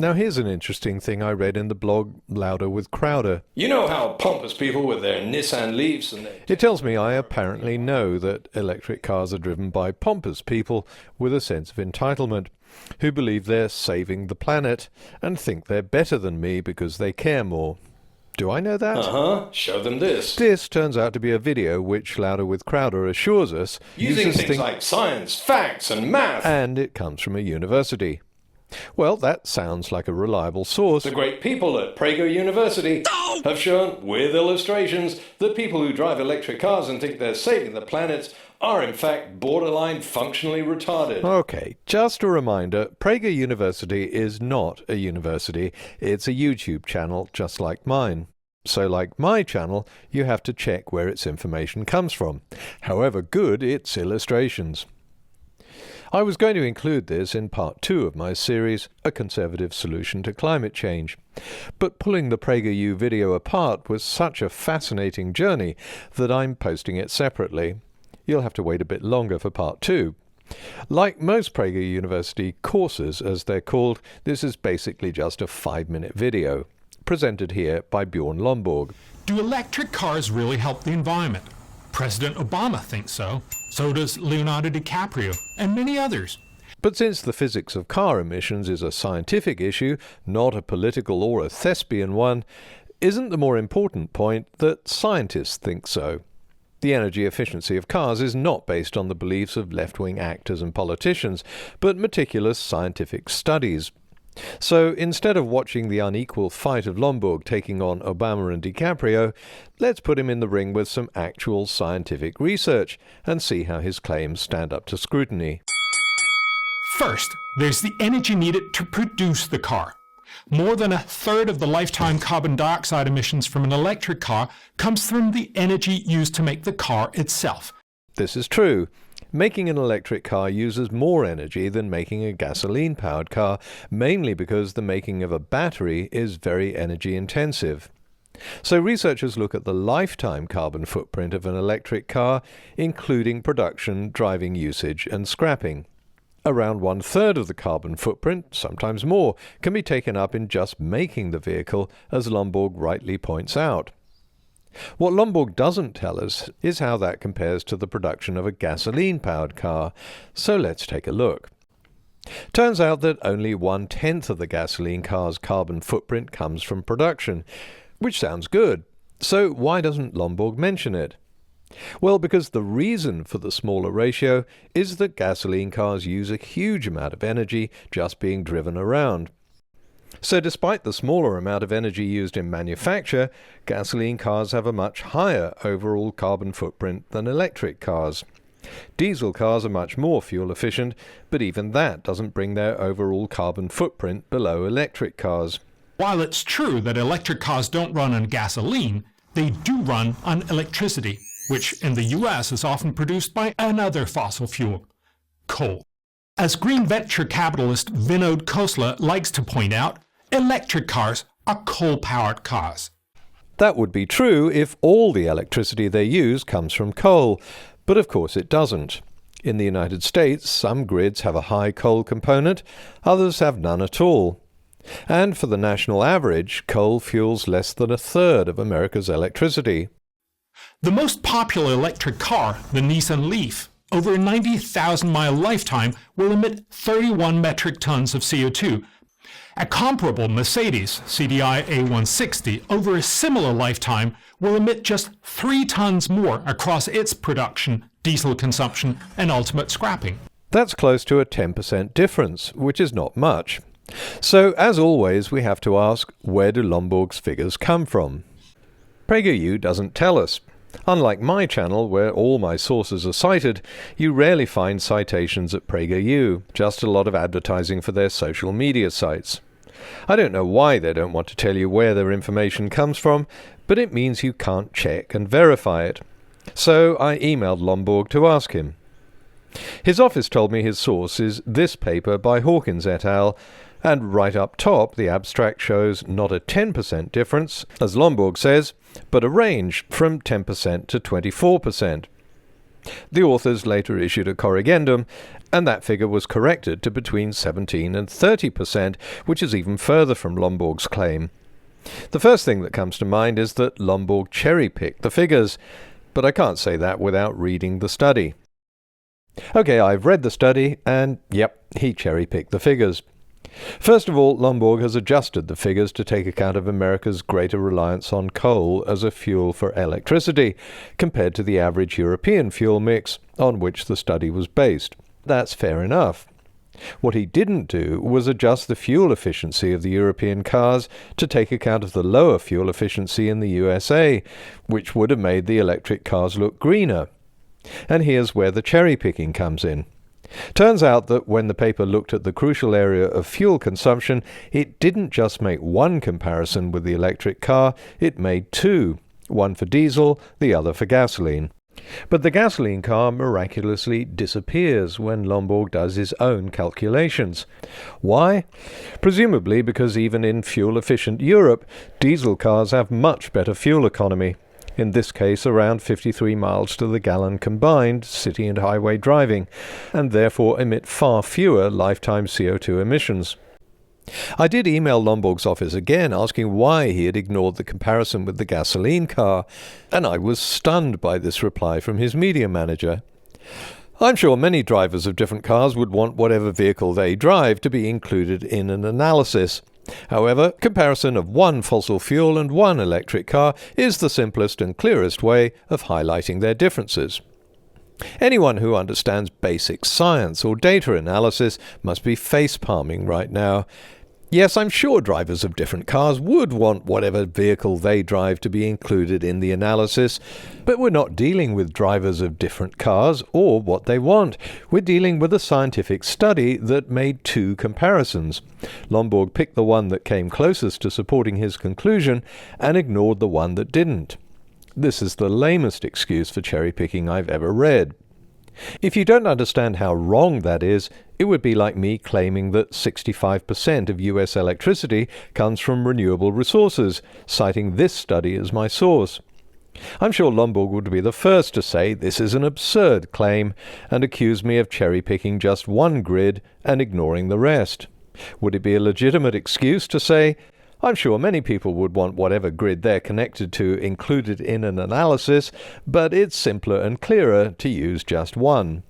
Now here's an interesting thing I read in the blog Louder with Crowder. You know how pompous people with their Nissan Leafs and their... It tells me I apparently know that electric cars are driven by pompous people with a sense of entitlement, who believe they're saving the planet and think they're better than me because they care more. Do I know that? Show them this. This turns out to be a video which Louder with Crowder assures us Using things like science, facts and math. And it comes from a university. Well, that sounds like a reliable source. The great people at Prager University have shown, with illustrations, that people who drive electric cars and think they're saving the planet are in fact borderline functionally retarded. Okay, just a reminder, Prager University is not a university. It's a YouTube channel just like mine. So like my channel, you have to check where its information comes from, however good its illustrations. I was going to include this in part 2 of my series, A Conservative Solution to Climate Change. But pulling the PragerU video apart was such a fascinating journey that I'm posting it separately. You'll have to wait a bit longer for part 2. Like most Prager University courses, as they're called, this is basically just a 5-minute video, presented here by Bjorn Lomborg. Do electric cars really help the environment? President Obama thinks so. So does Leonardo DiCaprio, and many others. But since the physics of car emissions is a scientific issue, not a political or a thespian one, isn't the more important point that scientists think so? The energy efficiency of cars is not based on the beliefs of left-wing actors and politicians, but meticulous scientific studies. So instead of watching the unequal fight of Lomborg taking on Obama and DiCaprio, let's put him in the ring with some actual scientific research and see how his claims stand up to scrutiny. First, there's the energy needed to produce the car. More than a third of the lifetime carbon dioxide emissions from an electric car comes from the energy used to make the car itself. This is true. Making an electric car uses more energy than making a gasoline-powered car, mainly because the making of a battery is very energy-intensive. So researchers look at the lifetime carbon footprint of an electric car, including production, driving usage, and scrapping. Around 1/3 of the carbon footprint, sometimes more, can be taken up in just making the vehicle, as Lomborg rightly points out. What Lomborg doesn't tell us is how that compares to the production of a gasoline-powered car, so let's take a look. Turns out that only 1/10 of the gasoline car's carbon footprint comes from production, which sounds good. So why doesn't Lomborg mention it? Well, because the reason for the smaller ratio is that gasoline cars use a huge amount of energy just being driven around. So despite the smaller amount of energy used in manufacture, gasoline cars have a much higher overall carbon footprint than electric cars. Diesel cars are much more fuel efficient, but even that doesn't bring their overall carbon footprint below electric cars. While it's true that electric cars don't run on gasoline, they do run on electricity, which in the US is often produced by another fossil fuel, coal. As green venture capitalist Vinod Khosla likes to point out, electric cars are coal-powered cars. That would be true if all the electricity they use comes from coal, but of course it doesn't. In the United States, some grids have a high coal component, others have none at all. And for the national average, coal fuels less than 1/3 of America's electricity. The most popular electric car, the Nissan Leaf, over a 90,000-mile lifetime will emit 31 metric tons of CO2. A comparable Mercedes CDI A160 over a similar lifetime will emit just 3 tons more across its production, diesel consumption, and ultimate scrapping. That's close to a 10% difference, which is not much. So, as always, we have to ask, where do Lomborg's figures come from? PragerU doesn't tell us. Unlike my channel, where all my sources are cited, you rarely find citations at PragerU, just a lot of advertising for their social media sites. I don't know why they don't want to tell you where their information comes from, but it means you can't check and verify it. So I emailed Lomborg to ask him. His office told me his source is this paper by Hawkins et al., and right up top the abstract shows not a 10% difference, as Lomborg says, but a range from 10% to 24%. The authors later issued a corrigendum, and that figure was corrected to between 17 and 30%, which is even further from Lomborg's claim. The first thing that comes to mind is that Lomborg cherry-picked the figures, but I can't say that without reading the study. Okay, I've read the study, and yep, he cherry-picked the figures. First of all, Lomborg has adjusted the figures to take account of America's greater reliance on coal as a fuel for electricity, compared to the average European fuel mix on which the study was based. That's fair enough. What he didn't do was adjust the fuel efficiency of the European cars to take account of the lower fuel efficiency in the USA, which would have made the electric cars look greener. And here's where the cherry-picking comes in. Turns out that when the paper looked at the crucial area of fuel consumption, it didn't just make one comparison with the electric car, it made two, one for diesel, the other for gasoline. But the gasoline car miraculously disappears when Lomborg does his own calculations. Why? Presumably because even in fuel-efficient Europe, diesel cars have much better fuel economy. In this case around 53 miles to the gallon combined, city and highway driving, and therefore emit far fewer lifetime CO2 emissions. I did email Lomborg's office again asking why he had ignored the comparison with the gasoline car, and I was stunned by this reply from his media manager. I'm sure many drivers of different cars would want whatever vehicle they drive to be included in an analysis. However, comparison of one fossil fuel and one electric car is the simplest and clearest way of highlighting their differences. Anyone who understands basic science or data analysis must be face-palming right now. Yes, I'm sure drivers of different cars would want whatever vehicle they drive to be included in the analysis, but we're not dealing with drivers of different cars or what they want. We're dealing with a scientific study that made two comparisons. Lomborg picked the one that came closest to supporting his conclusion and ignored the one that didn't. This is the lamest excuse for cherry-picking I've ever read. If you don't understand how wrong that is, it would be like me claiming that 65% of US electricity comes from renewable resources, citing this study as my source. I'm sure Lomborg would be the first to say this is an absurd claim and accuse me of cherry-picking just one grid and ignoring the rest. Would it be a legitimate excuse to say, I'm sure many people would want whatever grid they're connected to included in an analysis, but it's simpler and clearer to use just one.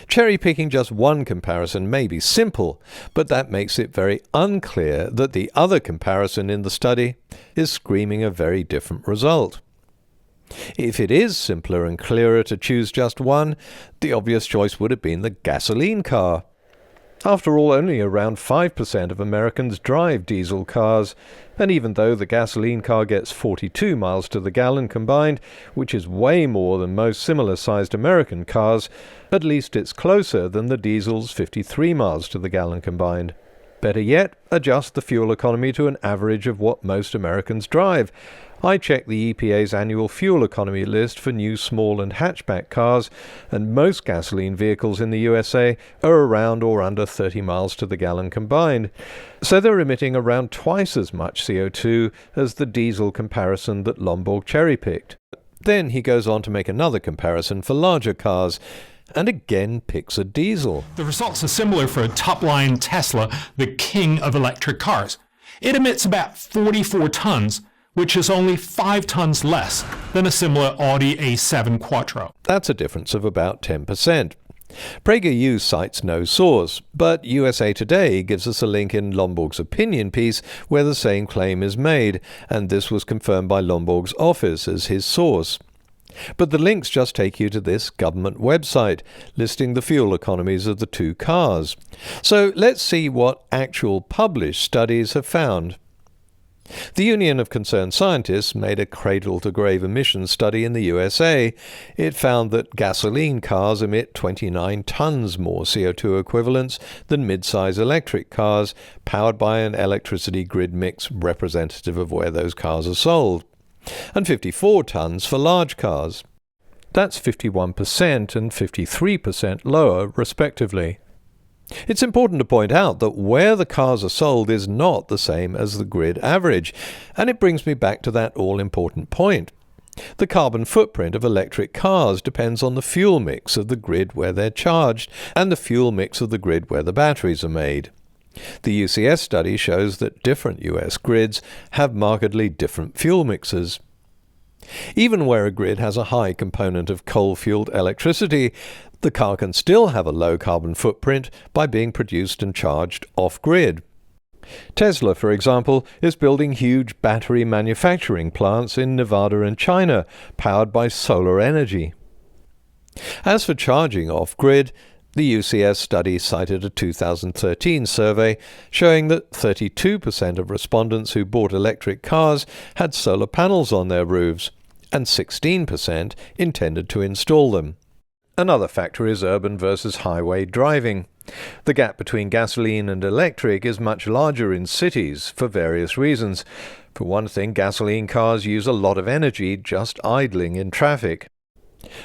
Cherry-picking just one comparison may be simple, but that makes it very unclear that the other comparison in the study is screaming a very different result. If it is simpler and clearer to choose just one, the obvious choice would have been the gasoline car. After all, only around 5% of Americans drive diesel cars, and even though the gasoline car gets 42 miles to the gallon combined, which is way more than most similar-sized American cars, at least it's closer than the diesel's 53 miles to the gallon combined. Better yet, adjust the fuel economy to an average of what most Americans drive. I checked the EPA's annual fuel economy list for new small and hatchback cars, and most gasoline vehicles in the USA are around or under 30 miles to the gallon combined. So they're emitting around twice as much CO2 as the diesel comparison that Lomborg cherry-picked. Then he goes on to make another comparison for larger cars, and again picks a diesel. The results are similar for a top-line Tesla, the king of electric cars. It emits about 44 tons, which is only 5 tons less than a similar Audi A7 Quattro. That's a difference of about 10%. PragerU cites no source, but USA Today gives us a link in Lomborg's opinion piece where the same claim is made, and this was confirmed by Lomborg's office as his source. But the links just take you to this government website, listing the fuel economies of the two cars. So let's see what actual published studies have found. The Union of Concerned Scientists made a cradle-to-grave emissions study in the USA. It found that gasoline cars emit 29 tons more CO2 equivalents than mid-size electric cars powered by an electricity grid mix representative of where those cars are sold, and 54 tons for large cars. That's 51% and 53% lower, respectively. It's important to point out that where the cars are sold is not the same as the grid average, and it brings me back to that all-important point. The carbon footprint of electric cars depends on the fuel mix of the grid where they're charged and the fuel mix of the grid where the batteries are made. The UCS study shows that different US grids have markedly different fuel mixes. Even where a grid has a high component of coal-fueled electricity, the car can still have a low carbon footprint by being produced and charged off-grid. Tesla, for example, is building huge battery manufacturing plants in Nevada and China, powered by solar energy. As for charging off-grid, the UCS study cited a 2013 survey showing that 32% of respondents who bought electric cars had solar panels on their roofs, and 16% intended to install them. Another factor is urban versus highway driving. The gap between gasoline and electric is much larger in cities for various reasons. For one thing, gasoline cars use a lot of energy just idling in traffic.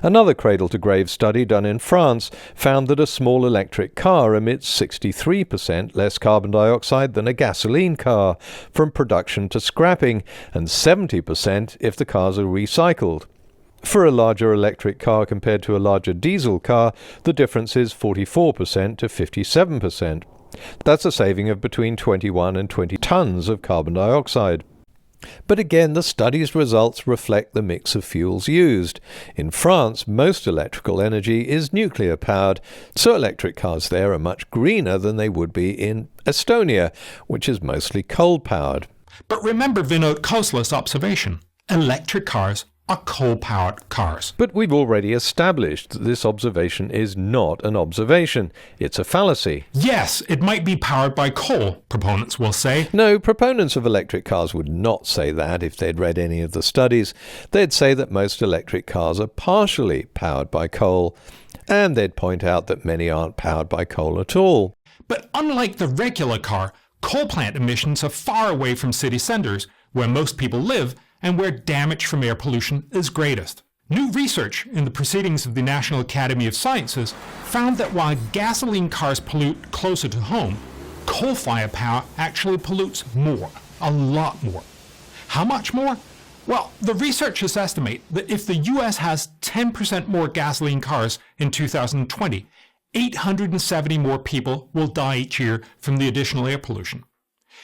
Another cradle-to-grave study done in France found that a small electric car emits 63% less carbon dioxide than a gasoline car from production to scrapping, and 70% if the cars are recycled. For a larger electric car compared to a larger diesel car, the difference is 44% to 57%. That's a saving of between 21 and 20 tons of carbon dioxide. But again, the study's results reflect the mix of fuels used. In France, most electrical energy is nuclear-powered, so electric cars there are much greener than they would be in Estonia, which is mostly coal-powered. But remember Vinod Khosla's observation. Electric cars are coal-powered cars. But we've already established that this observation is not an observation. It's a fallacy. Yes, it might be powered by coal, proponents will say. No, proponents of electric cars would not say that if they'd read any of the studies. They'd say that most electric cars are partially powered by coal, and they'd point out that many aren't powered by coal at all. But unlike the regular car, coal plant emissions are far away from city centers, where most people live, and where damage from air pollution is greatest. New research in the Proceedings of the National Academy of Sciences found that while gasoline cars pollute closer to home, coal-fired power actually pollutes more, a lot more. How much more? Well, the researchers estimate that if the US has 10% more gasoline cars in 2020, 870 more people will die each year from the additional air pollution.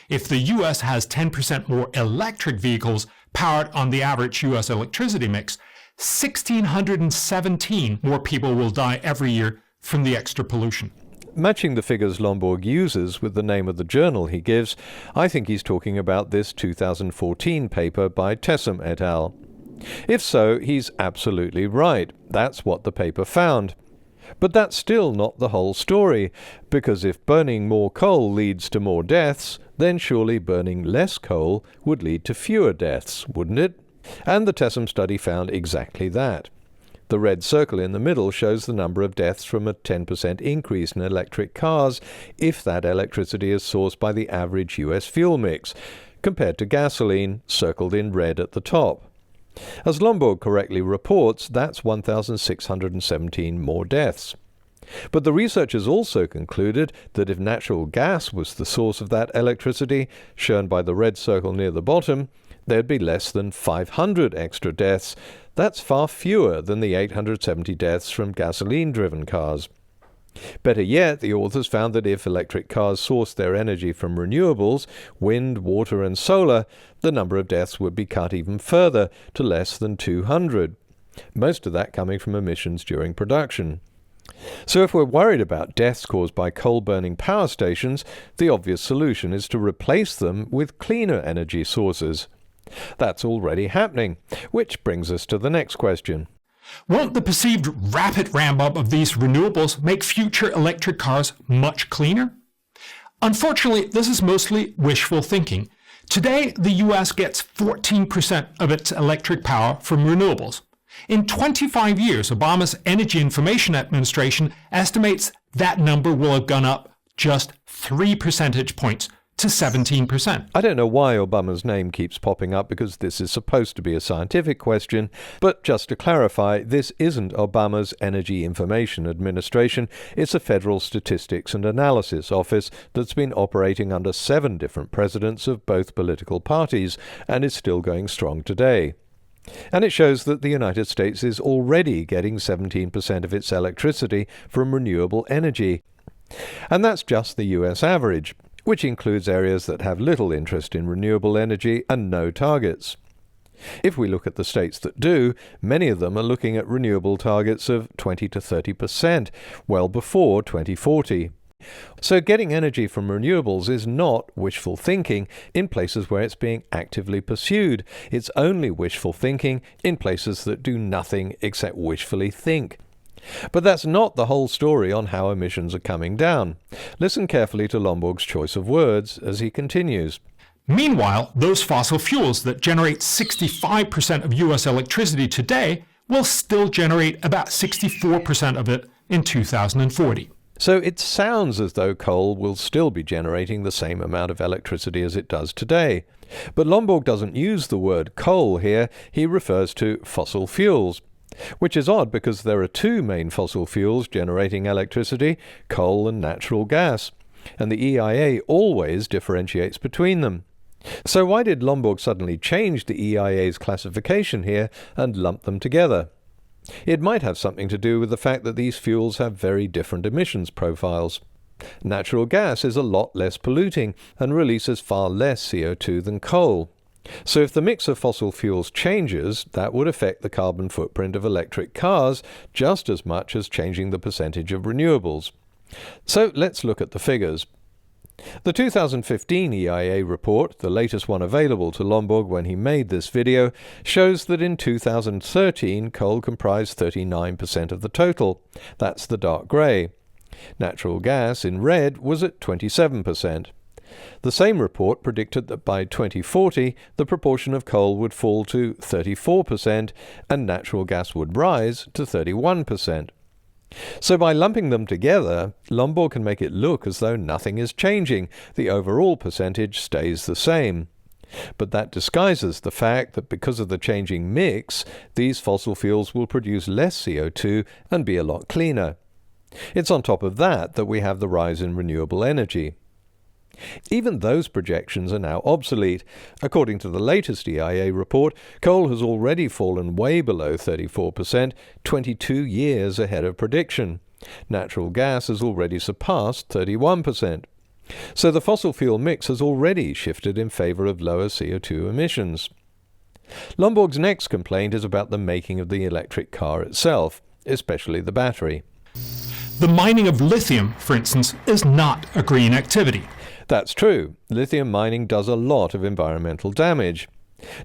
If the US has 10% more electric vehicles powered on the average US electricity mix, 1,617 more people will die every year from the extra pollution. Matching the figures Lomborg uses with the name of the journal he gives, I think he's talking about this 2014 paper by Tessum et al. If so, he's absolutely right. That's what the paper found. But that's still not the whole story, because if burning more coal leads to more deaths, then surely burning less coal would lead to fewer deaths, wouldn't it? And the Tessum study found exactly that. The red circle in the middle shows the number of deaths from a 10% increase in electric cars if that electricity is sourced by the average US fuel mix, compared to gasoline, circled in red at the top. As Lomborg correctly reports, that's 1,617 more deaths. But the researchers also concluded that if natural gas was the source of that electricity, shown by the red circle near the bottom, there'd be less than 500 extra deaths. That's far fewer than the 870 deaths from gasoline-driven cars. Better yet, the authors found that if electric cars sourced their energy from renewables, wind, water and solar, the number of deaths would be cut even further to less than 200, most of that coming from emissions during production. So if we're worried about deaths caused by coal-burning power stations, the obvious solution is to replace them with cleaner energy sources. That's already happening, which brings us to the next question. Won't the perceived rapid ramp-up of these renewables make future electric cars much cleaner? Unfortunately, this is mostly wishful thinking. Today, the US gets 14% of its electric power from renewables. In 25 years, Obama's Energy Information Administration estimates that number will have gone up just 3 percentage points to 17%. I don't know why Obama's name keeps popping up, because this is supposed to be a scientific question, but just to clarify, this isn't Obama's Energy Information Administration. It's a Federal Statistics and Analysis Office that's been operating under 7 different presidents of both political parties and is still going strong today. And it shows that the United States is already getting 17% of its electricity from renewable energy. And that's just the US average, which includes areas that have little interest in renewable energy and no targets. If we look at the states that do, many of them are looking at renewable targets of 20 to 30%, well before 2040. So getting energy from renewables is not wishful thinking in places where it's being actively pursued. It's only wishful thinking in places that do nothing except wishfully think. But that's not the whole story on how emissions are coming down. Listen carefully to Lomborg's choice of words as he continues. Meanwhile, those fossil fuels that generate 65% of U.S. electricity today will still generate about 64% of it in 2040. So it sounds as though coal will still be generating the same amount of electricity as it does today. But Lomborg doesn't use the word coal here, he refers to fossil fuels. Which is odd because there are two main fossil fuels generating electricity, coal and natural gas, and the EIA always differentiates between them. So why did Lomborg suddenly change the EIA's classification here and lump them together? It might have something to do with the fact that these fuels have very different emissions profiles. Natural gas is a lot less polluting and releases far less CO2 than coal. So if the mix of fossil fuels changes, that would affect the carbon footprint of electric cars just as much as changing the percentage of renewables. So let's look at the figures. The 2015 EIA report, the latest one available to Lomborg when he made this video, shows that in 2013 coal comprised 39% of the total. That's the dark grey. Natural gas, in red, was at 27%. The same report predicted that by 2040 the proportion of coal would fall to 34% and natural gas would rise to 31%. So by lumping them together, Lomborg can make it look as though nothing is changing. The overall percentage stays the same. But that disguises the fact that because of the changing mix, these fossil fuels will produce less CO2 and be a lot cleaner. It's on top of that that we have the rise in renewable energy. Even those projections are now obsolete. According to the latest EIA report, coal has already fallen way below 34%, 22 years ahead of prediction. Natural gas has already surpassed 31%. So the fossil fuel mix has already shifted in favor of lower CO2 emissions. Lomborg's next complaint is about the making of the electric car itself, especially the battery. The mining of lithium, for instance, is not a green activity. That's true. Lithium mining does a lot of environmental damage.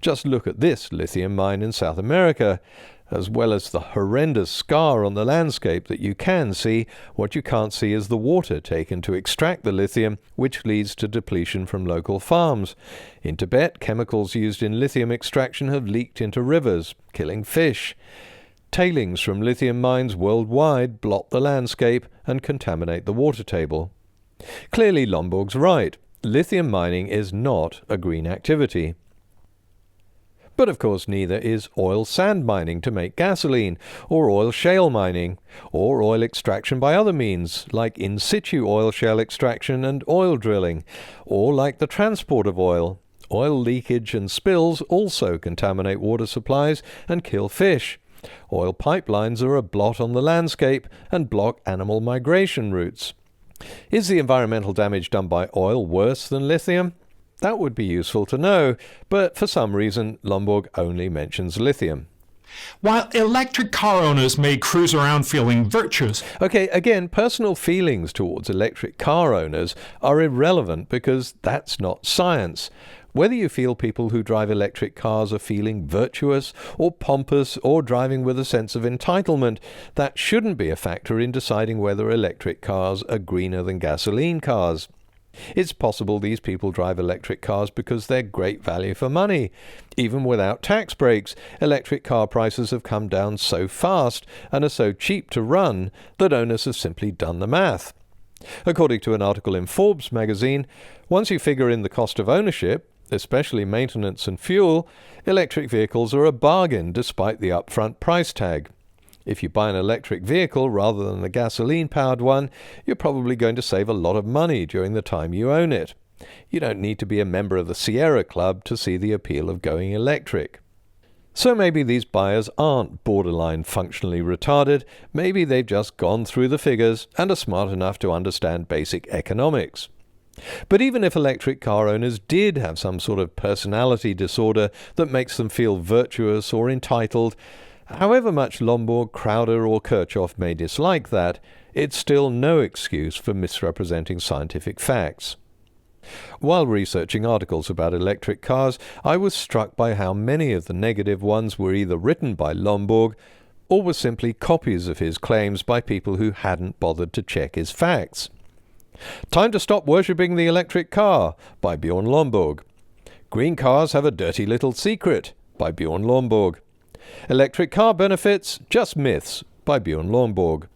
Just look at this lithium mine in South America. As well as the horrendous scar on the landscape that you can see, what you can't see is the water taken to extract the lithium, which leads to depletion from local farms. In Tibet, chemicals used in lithium extraction have leaked into rivers, killing fish. Tailings from lithium mines worldwide blot the landscape and contaminate the water table. Clearly, Lomborg's right. Lithium mining is not a green activity. But of course neither is oil sand mining to make gasoline, or oil shale mining, or oil extraction by other means, like in situ oil shale extraction and oil drilling, or like the transport of oil. Oil leakage and spills also contaminate water supplies and kill fish. Oil pipelines are a blot on the landscape and block animal migration routes. Is the environmental damage done by oil worse than lithium? That would be useful to know, but for some reason Lomborg only mentions lithium. While electric car owners may cruise around feeling virtuous. Okay, again, personal feelings towards electric car owners are irrelevant because that's not science. Whether you feel people who drive electric cars are feeling virtuous or pompous or driving with a sense of entitlement, that shouldn't be a factor in deciding whether electric cars are greener than gasoline cars. It's possible these people drive electric cars because they're great value for money. Even without tax breaks, electric car prices have come down so fast and are so cheap to run that owners have simply done the math. According to an article in Forbes magazine, once you figure in the cost of ownership, especially maintenance and fuel, electric vehicles are a bargain despite the upfront price tag. If you buy an electric vehicle rather than a gasoline-powered one, you're probably going to save a lot of money during the time you own it. You don't need to be a member of the Sierra Club to see the appeal of going electric. So maybe these buyers aren't borderline functionally retarded, maybe they've just gone through the figures and are smart enough to understand basic economics. But even if electric car owners did have some sort of personality disorder that makes them feel virtuous or entitled, however much Lomborg, Crowder or Kirchhoff may dislike that, it's still no excuse for misrepresenting scientific facts. While researching articles about electric cars, I was struck by how many of the negative ones were either written by Lomborg or were simply copies of his claims by people who hadn't bothered to check his facts. Time to stop worshipping the electric car, by Bjorn Lomborg. Green cars have a dirty little secret, by Bjorn Lomborg. Electric car benefits, just myths, by Bjorn Lomborg.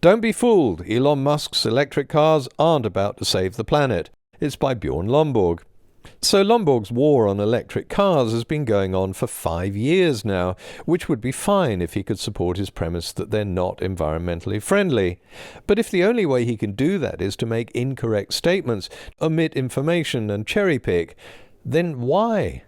Don't be fooled, Elon Musk's electric cars aren't about to save the planet. It's by Bjorn Lomborg. So Lomborg's war on electric cars has been going on for 5 years now, which would be fine if he could support his premise that they're not environmentally friendly. But if the only way he can do that is to make incorrect statements, omit information and cherry-pick, then why?